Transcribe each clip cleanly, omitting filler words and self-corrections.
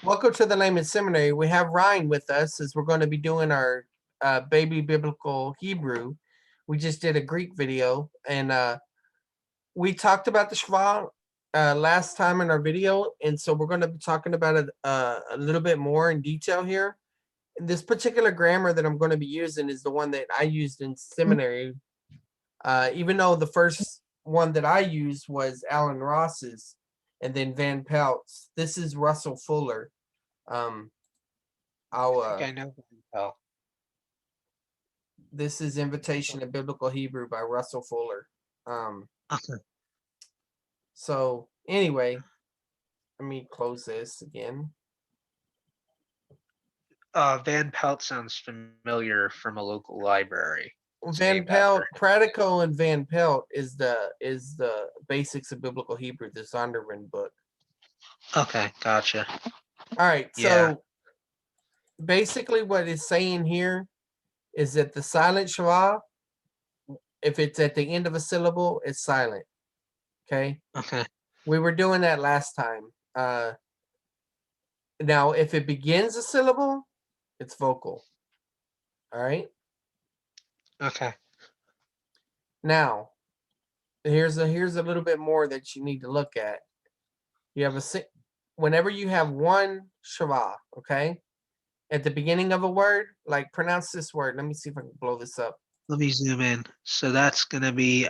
Welcome to the Layman Seminary. We have Ryan with us as we're going to be doing our baby biblical Hebrew. We just did a Greek video and we talked about the Shema last time in our video. And so we're going to be talking about it a little bit more in detail here. This particular grammar that I'm going to be using is the one that I used in seminary. Even though the first one that I used was Alan Ross's and then Van Pelt's, this is Russell Fuller. Um, I'll I think I know. Oh, This is Invitation to Biblical Hebrew by Russell Fuller. Um, okay. so anyway, let me close this again. Van Pelt sounds familiar from a local library. It's Van named Pelt, after. Pratico and Van Pelt is the basics of biblical Hebrew, the Zondervan book. Okay, gotcha. All right, Yeah. so basically what it's saying here is that the silent shava, if it's at the end of a syllable, it's silent. Okay, Okay. we were doing that last time. Now if it begins a syllable, it's vocal. All right. Okay. Now, here's a little bit more that you need to look at. You have whenever you have one shava, okay, at the beginning of a word, like pronounce this word. Let me see if I can blow this up. Let me zoom in. So that's gonna be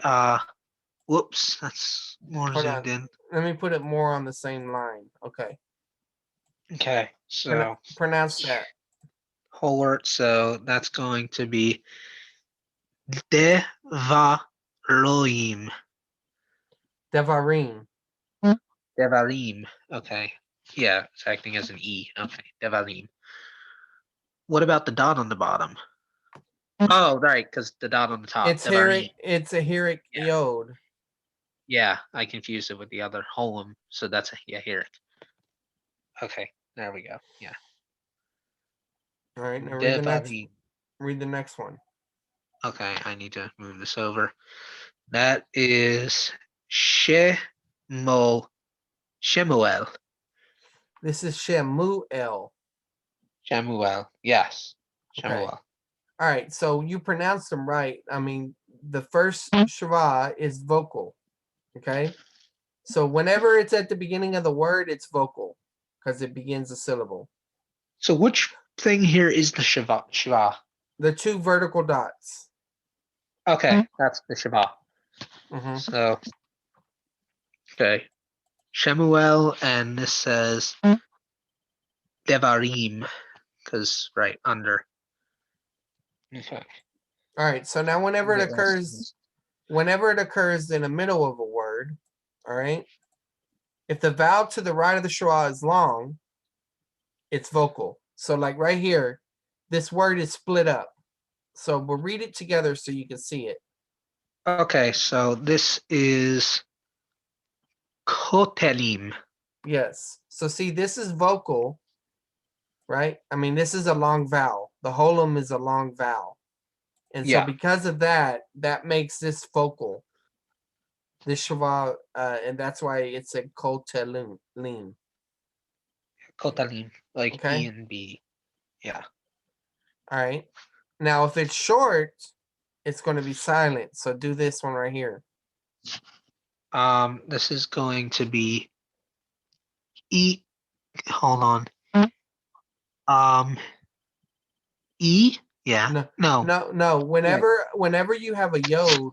whoops, that's more Hold on. zoomed in. Let me put it more on the same line. Okay. Okay, so Pronounce that. whole word. So that's going to be Devarim. Devarim. Devarim. Okay. Yeah, it's acting as an E. Okay, Devarim. What about the dot on the bottom? Oh, right, because the dot on the top, It's Herrick. Devarim. It's a Herrick Yeah, Yod. yeah, I confused it with the other Holum, so that's a yeah, here. Okay, there we go. Yeah, All right. Now Devarim. read the next one. Okay, I need to move this over. That is Shemo Shemuel. This is Shemuel. Shemuel. Yes, Okay. Shemuel. All right. So you pronounce them right. I mean, the first shava is vocal. Okay. So whenever it's at the beginning of the word, it's vocal because it begins a syllable. So which thing here is the Shiva? Shiva. The two vertical dots. Okay, that's the Shiva. Mm-hmm. So okay, Shemuel, and this says Devarim, because right under. Okay. All right. So now whenever it occurs in the middle of a word, all right, if the vowel to the right of the schwa is long, it's vocal. So like right here, this word is split up. So we'll read it together so you can see it. Okay, so this is Kotelim. Yes. So see, this is vocal, right? I mean, this is a long vowel. The holum is a long vowel. And so Yeah, because of that, that makes this vocal. This shava, and that's why it's a kotelim. Kotalim, like E Okay. and B. Yeah. All right. Now, if it's short, it's going to be silent. So do this one right here. This is going to be E. Hold on. Um, E. Yeah. No, No. no. Yeah. Whenever you have a yod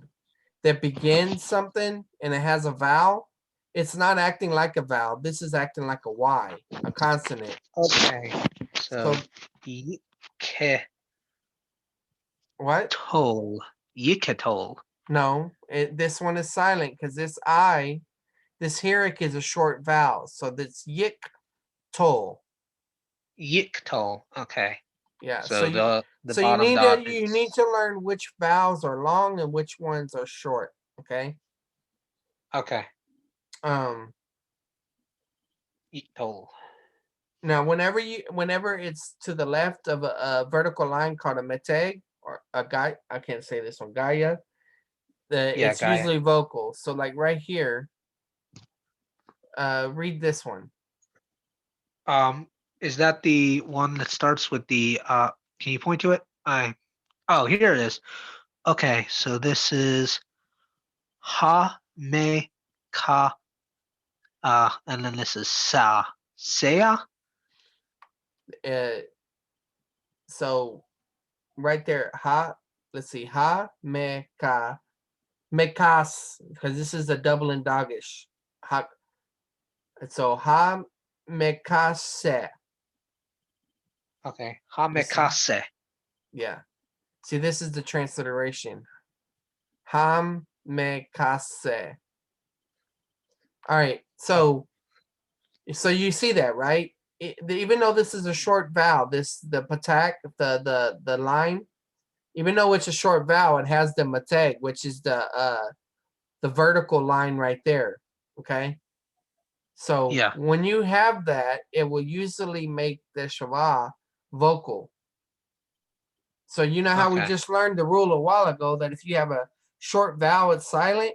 that begins something and it has a vowel, it's not acting like a vowel. This is acting like a Y, a consonant. Okay. So So Yiketol. what? Yiketol. No, this one is silent because this herrick is a short vowel. So that's yik tol. Yiktol. Okay. Yeah. So the So you bottom need dot to is learn which vowels are long and which ones are short. Okay. okay. Um. Yiktol. Now, whenever it's to the left of a vertical line called a meteg or a guy, I can't say this one, Gaia. Yeah, It's Gaia. usually vocal. So like right here, read this one. Um, Is that the one that starts with the can you point to it? Oh, here it is. Okay, so this is ha me ka and then this is sa. Saya? Uh, so right there, let's see, mekas, because this is a double in doggish. Ha, so mekase. Okay. Ha me This is, kase. yeah. See, this is the transliteration. Mekase. All right. So you see that, right? Even though this is a short vowel, the patak, the line, even though it's a short vowel, it has the mateg, which is the vertical line right there. Okay. So Yeah. when you have that, it will usually make the shava vocal. So you know how we Okay. just learned the rule a while ago that if you have a short vowel, it's silent.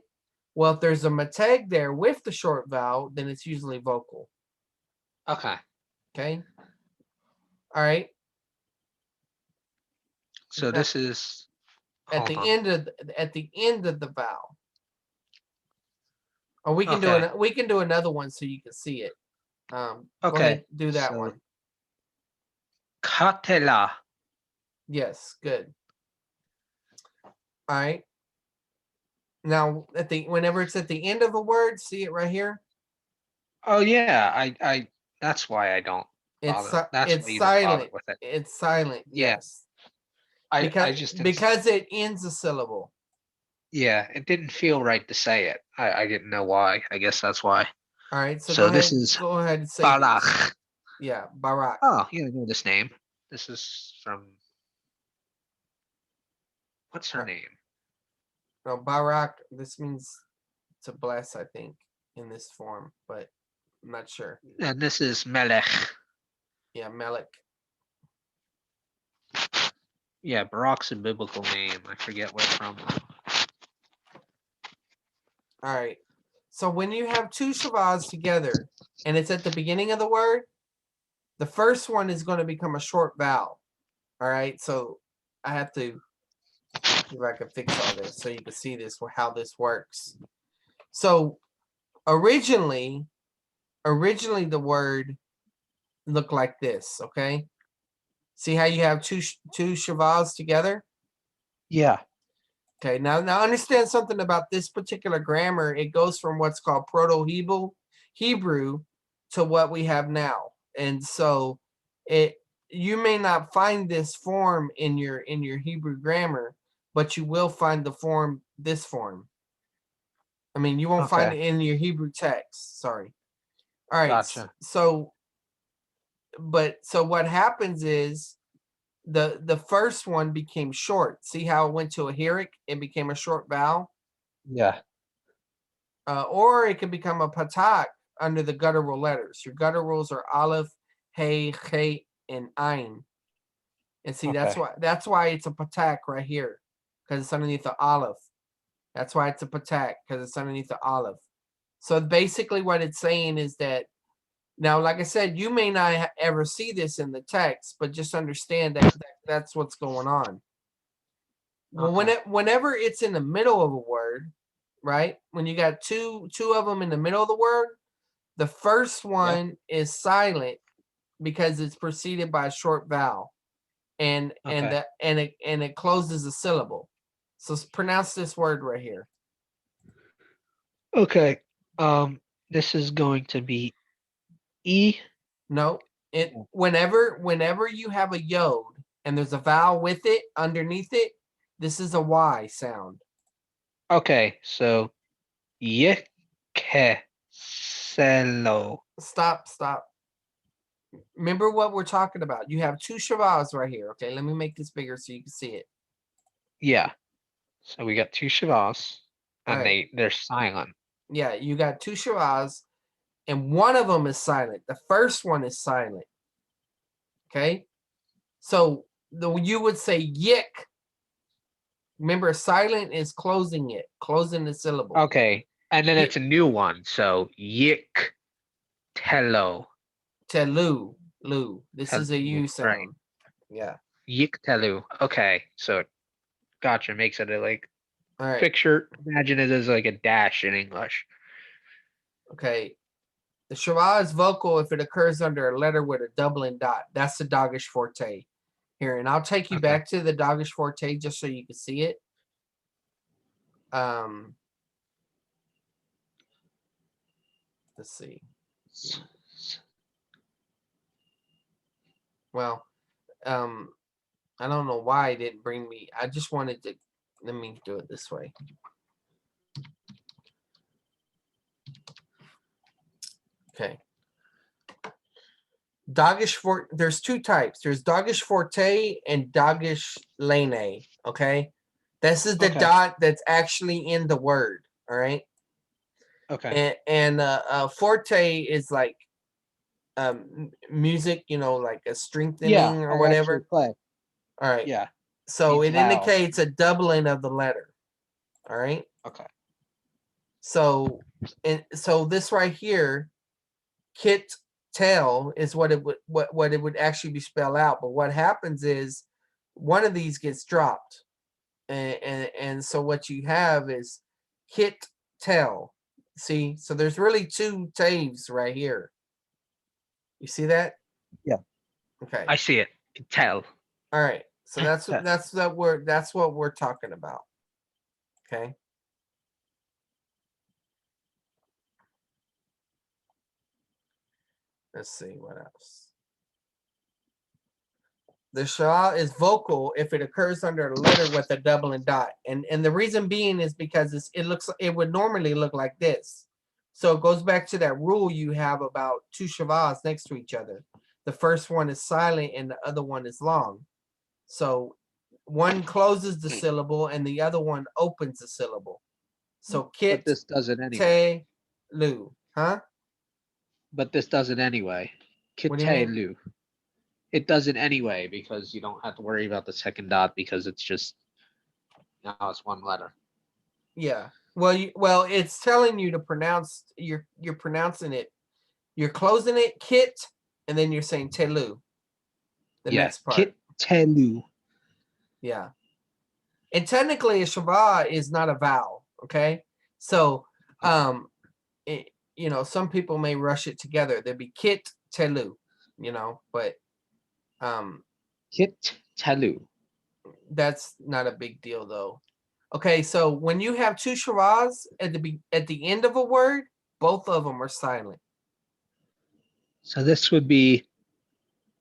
Well, if there's a mateg there with the short vowel, then it's usually vocal. Okay. Okay. All right. So Now, this is at hold the on. end of the vowel, or we can Okay. do another one so you can see it. Go Okay. ahead, do that So one. katela. Yes, good. All right. Now whenever it's at the end of a word, see it right here. Oh yeah, I that's why I don't bother. That's why It's you don't bother silent. with it. It's silent. Yeah. Yes, I because just didn't it ends a syllable. yeah, it didn't feel right to say it. I didn't know why. I guess that's why. All right. So So this is go ahead and say these. Balak. Yeah, Barak. Oh, yeah, I know this name. This is from what's her Uh, name? no, Barak. This means to bless, I think, in this form, but I'm not sure. And this is Melech. Yeah, Melech. Yeah, Barak's a biblical name. I forget where from. All right. So when you have two shavas together and it's at the beginning of the word, the first one is going to become a short vowel. All right. So I have to see if I can fix all this so you can see this how this works. So originally the word looked like this. Okay. See how you have two shavas together? Yeah. Okay, now understand something about this particular grammar. It goes from what's called Proto-Hebrew to what we have now. And so it you may not find this form in your Hebrew grammar, but you will find this form. I mean, you won't find Okay. it in your Hebrew text. Sorry. All right. Gotcha. So what happens is the first one became short. See how it went to a herrick and became a short vowel? Yeah. Or it can become a patak under the guttural letters. Your gutturals are aleph, hey, chet, and ayin. And see, Okay. that's why it's a patak right here, because it's underneath the aleph. That's why it's a patak, because it's underneath the aleph. So basically, what it's saying is that now, like I said, you may not ever see this in the text, but just understand that that's what's going on. Well, Okay. whenever it's in the middle of a word, right? When you got two of them in the middle of the word, the first Yeah. one is silent because it's preceded by a short vowel, Okay. and it closes a syllable. So pronounce this word right here. Okay. This is going to be E. No, whenever you have a yod and there's a vowel with it underneath it, this is a Y sound. Okay, so Yekeselo. Stop. Remember what we're talking about. You have two shavas right here. Okay, let me make this bigger so you can see it. Yeah. So we got two Shavas, All and right. they're silent. Yeah, you got two shavas, and one of them is silent. The first one is silent. Okay, so you would say yik. Remember, silent is closing the syllable. Okay, and then Yik, it's a new one. So Yik Telo. telu. Lu. This is a Telu, U right. sound. Yeah. Yiktelu. Okay, so gotcha. Makes it a like All right. imagine it as like a dash in English. Okay. The Shewa is vocal if it occurs under a letter with a doubling dot. That's the doggish forte. Here, and I'll take you Okay. back to the doggish forte just so you can see it. Let's see. Well, I don't know why it didn't bring me. I just wanted to. Let me do it this way. Okay. Doggish fort. There's two types. There's doggish forte and doggish lane. Okay. This is the Okay. dot that's actually in the word. All right. Okay. And forte is like music, like a Yeah, strengthening or I actually whatever. play. All right. Yeah, So means it loud. indicates a doubling of the letter. All right. Okay. So so this right here, kit tail is what it would actually be spelled out. But what happens is one of these gets dropped. And so what you have is kit tail. See, so there's really two taves right here. You see that? Yeah, Okay. I see it. Tell. All right. So that's what we're talking about. Okay. Let's see what else. The sha is vocal if it occurs under a letter with a doubling dot, and the reason being is because it would normally look like this. So it goes back to that rule you have about two shavas next to each other. The first one is silent and the other one is long. So one closes the syllable and the other one opens the syllable. So But kit this does it anyway. te lu, huh? But this does it anyway. What do you mean? Kitelu. It does it anyway because you don't have to worry about the second dot because it's just now it's one letter. Yeah. Well, it's telling you to pronounce. You're pronouncing it. You're closing it kit, and then you're saying telu. The Yeah, next part. Kitelu. Yeah. And technically, a shava is not a vowel. Okay. So, some people may rush it together. There'd be kit telu. But Kitelu. that's not a big deal though. Okay, so when you have two shavas at the end of a word, both of them are silent. So this would be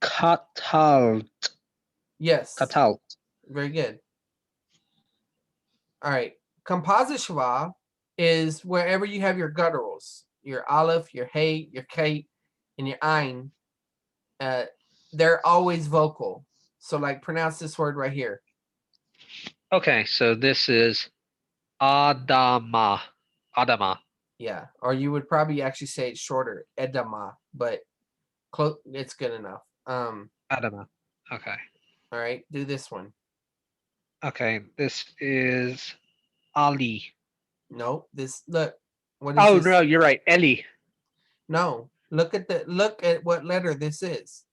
katalt. Yes. Katalt. Very good. All right. Composite schwa is wherever you have your gutturals, your aleph, your hey, your kate, and your ein. They're always vocal. So, like, pronounce this word right here. Okay, so this is Adama. Adama. Yeah. Or you would probably actually say it shorter, edama, but it's good enough. Adama. Okay. All right. Do this one. Okay, this is Ali. No, look. What is Oh this? no, you're right. Eli. No. Look at what letter this is.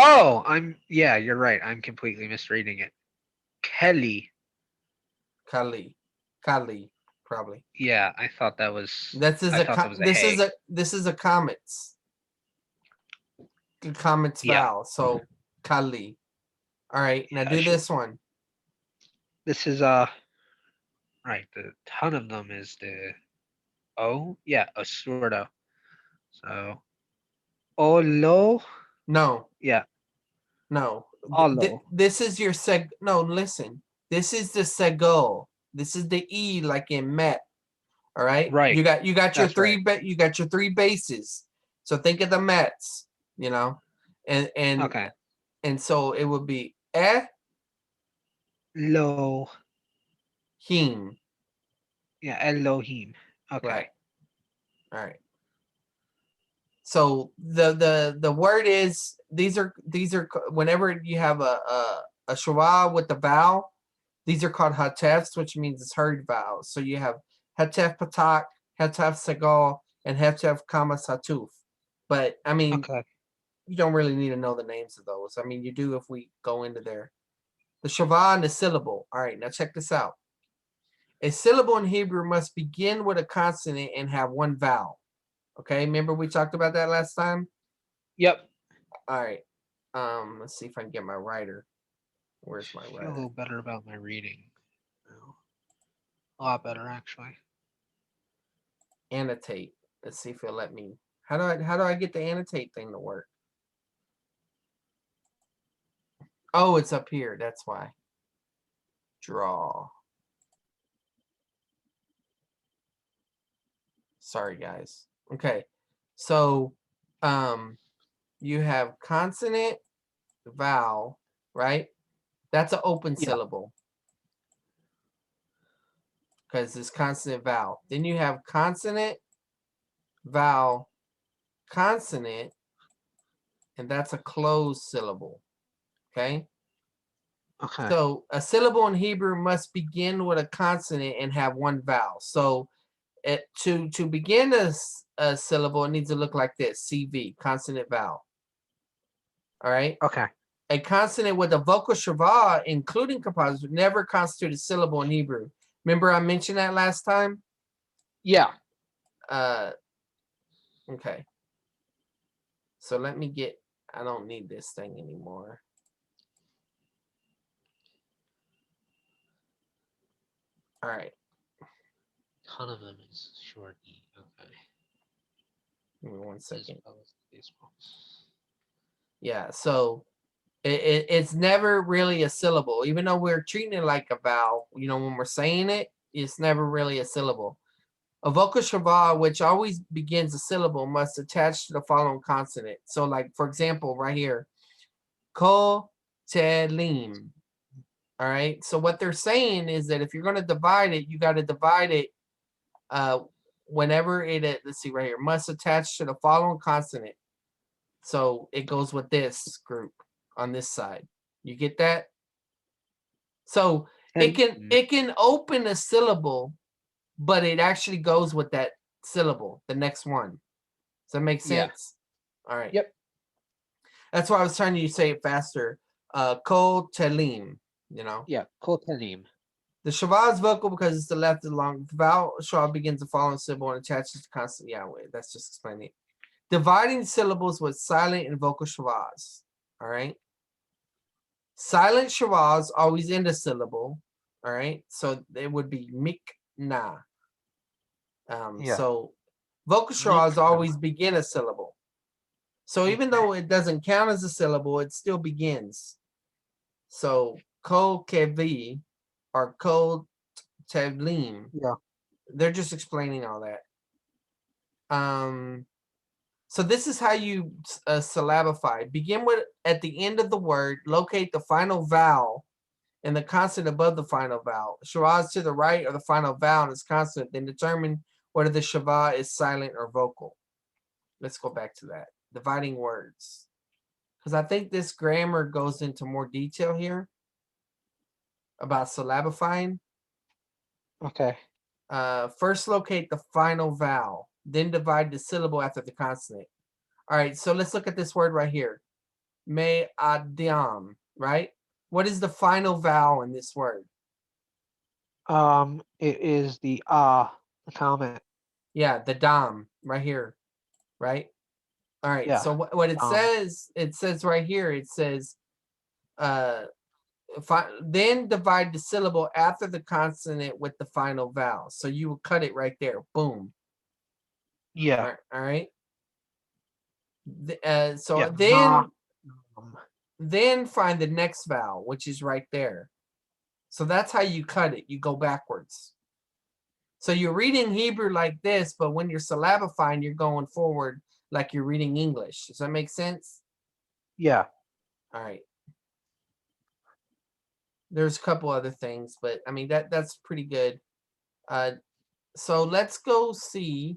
Oh, you're right. I'm completely misreading it. Kelly. Kali. Kali, probably. Yeah, I thought that was a This is hey. a comets. Comets Yeah. vowel. So Kali. All right, now I do should. this one. This is right. The ton of them is the O. Yeah, Osurdo. So Olo. No, Yeah, no. Olo. This is your seg. No, listen. This is the segol. This is the E like in Met. All right. Right. You got your That's right. you got your three bases. So think of the Mets. And Okay. so it would be Lo. him. Yeah, Elohim. Okay. Right. All right. So the word is these are whenever you have a shwa with the vowel, these are called hatefs, which means it's heard vowels. So you have hatef patak, hatef segal, and hatef kama satuf. But I mean, Okay. you don't really need to know the names of those. I mean, you do if we go into there. The Shewa and the syllable. All right, now check this out. A syllable in Hebrew must begin with a consonant and have one vowel. Okay, remember we talked about that last time? Yep. All right. Let's see if I can get my writer. Where's my I feel a writer? little better about my reading. Now. A lot better, actually. Annotate. Let's see if it'll let me. How do I get the annotate thing to work? Oh, it's up here. That's why. Draw. Sorry, guys. Okay. So, you have consonant, vowel, right? That's an open Yeah. syllable because it's consonant, vowel. Then you have consonant, vowel, consonant, and that's a closed syllable. Okay. Okay. So a syllable in Hebrew must begin with a consonant and have one vowel. So to begin a syllable, it needs to look like this: CV, consonant, vowel. All right. Okay. A consonant with a vocal shava, including composite, never constitute a syllable in Hebrew. Remember I mentioned that last time? Yeah. Okay. So let me get, I don't need this thing anymore. All right. Ton of them is short E. Okay. Give me 1 As second. well as baseball. Yeah. So it's never really a syllable, even though we're treating it like a vowel. You know, when we're saying it, it's never really a syllable. A vocal shava, which always begins a syllable, must attach to the following consonant. So, like for example, right here, ko telim. All right. So what they're saying is that if you're going to divide it, you got to divide it whenever it. Let's see right here, must attach to the following consonant. So it goes with this group on this side. You get that? So it can open a syllable, but it actually goes with that syllable, the next one. Does that make Yeah. sense? All right. Yep. That's why I was trying to say it faster. Ko telim, you know. Yeah. Kotanim. The shava is vocal because it's the left and long vowel. Shava begins the following syllable and attaches to consonant. Yeah, wait, that's just explaining it. Dividing syllables with silent and vocal shavas. All right. Silent shavas always end a syllable. All right. So it would be mikna. Yeah. So vocal shavas always begin a syllable. So even though it doesn't count as a syllable, it still begins. So ko kevi or ko tevlim. Yeah. They're just explaining all that. So this is how you syllabify. Begin with at the end of the word, locate the final vowel and the consonant above the final vowel. Shava is to the right of the final vowel and its consonant, then determine whether the shava is silent or vocal. Let's go back to that. Dividing words. Because I think this grammar goes into more detail here about syllabifying. Okay. First locate the final vowel, then divide the syllable after the consonant. All right, so let's look at this word right here. Me adiam, right? What is the final vowel in this word? It is the the comment. Yeah, the dam right here, right? All right, Yeah. so what it says right here, it says, then divide the syllable after the consonant with the final vowel. So you will cut it right there. Boom. Yeah. All right. So Yeah. Ma. then find the next vowel, which is right there. So that's how you cut it. You go backwards. So you're reading Hebrew like this, but when you're syllabifying, you're going forward like you're reading English. Does that make sense? Yeah. All right. There's a couple other things, but I mean that's pretty good. So let's go see.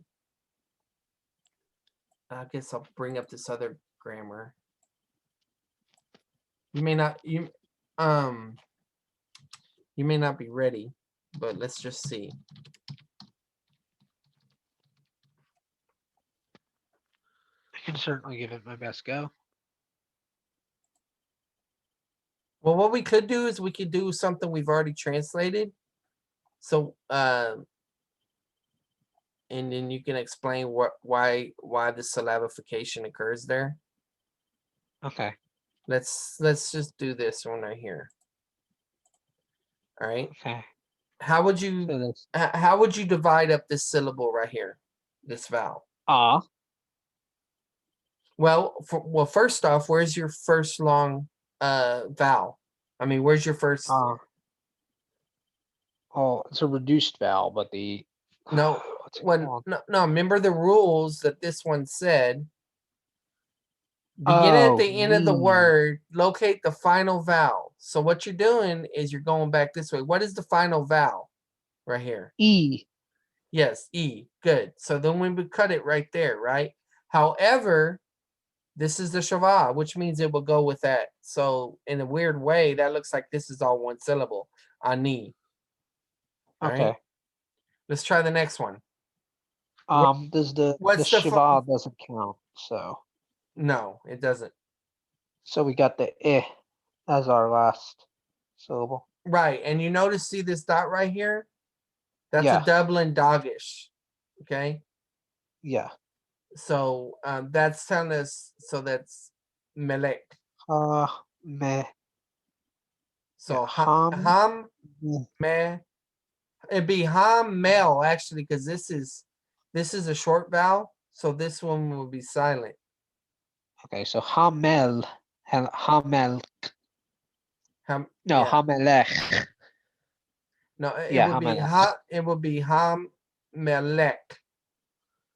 I guess I'll bring up this other grammar. You may not you may not be ready, but let's just see. I can certainly give it my best go. Well, what we could do is we could do something we've already translated. So, and then you can explain why the syllabification occurs there. Okay. Let's just do this one right here. All right. Okay. How would you So that's how would you divide up this syllable right here, this vowel? ah. Well, first off, where's your first long vowel? I mean, where's your first? Oh, it's a reduced vowel, but the No, what's it when called? no. Remember the rules that this one said. Begin at Oh, the end of the knee. word, locate the final vowel. So what you're doing is you're going back this way. What is the final vowel right here? E. Yes, E. Good. So then we would cut it right there, right? However, this is the Shewa, which means it will go with that. So in a weird way, that looks like this is all one syllable. Ani. All right. Okay. Let's try the next one. What, Does the what's the shiva doesn't count, no, it doesn't. so we got the eh as our last syllable. Right. And you notice, see this dot right here? That's a Yeah. Dublin doggish. Okay. Yeah. So that's telling us, so that's melek. Me. Yeah. So ham Mm, me, it'd be ham mel actually, because this is a short vowel, so this one will be silent. Okay. So hamel. Hamel. Ham, No, yeah, hamelech. no, Yeah, hamelech. it would be ham melek,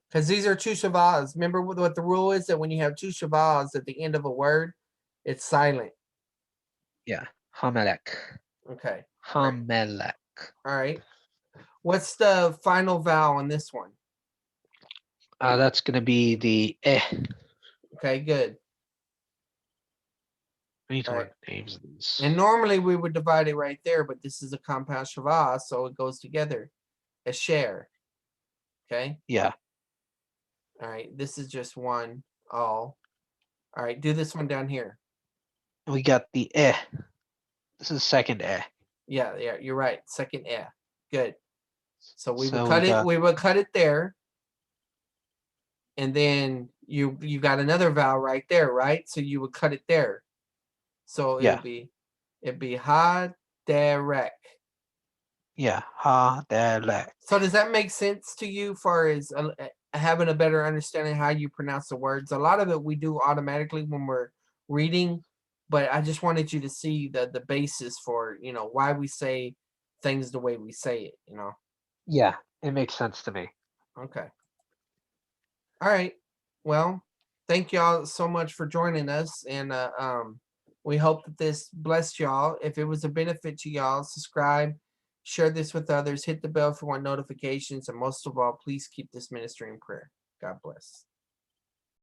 because these are two shavas. Remember what the rule is, that when you have two shavas at the end of a word, it's silent. Yeah. Hamelech. Okay. All right. Hamelech. All right. What's the final vowel in this one? That's gonna be the eh. Okay, good. I need to All right. learn the names of these. And normally we would divide it right there, but this is a compound shava, so it goes together. A share. Okay. Yeah. All right. This is just one all. All right. Do this one down here. We got the eh. This is second eh. Yeah, yeah, you're right. Second eh. Good. So we would So we cut it. got We would cut it there, and then you got another vowel right there, right? So you would cut it there. So yeah. it'd be ha derek. Yeah. Hadelech. So does that make sense to you, far as having a better understanding how you pronounce the words? A lot of it we do automatically when we're reading, but I just wanted you to see the basis for, why we say things the way we say it. Yeah. It makes sense to me. Okay. All right. Well, thank y'all so much for joining us, and we hope that this blessed y'all. If it was a benefit to y'all, subscribe, share this with others, hit the bell for more notifications, and most of all, please keep this ministry in prayer. God bless.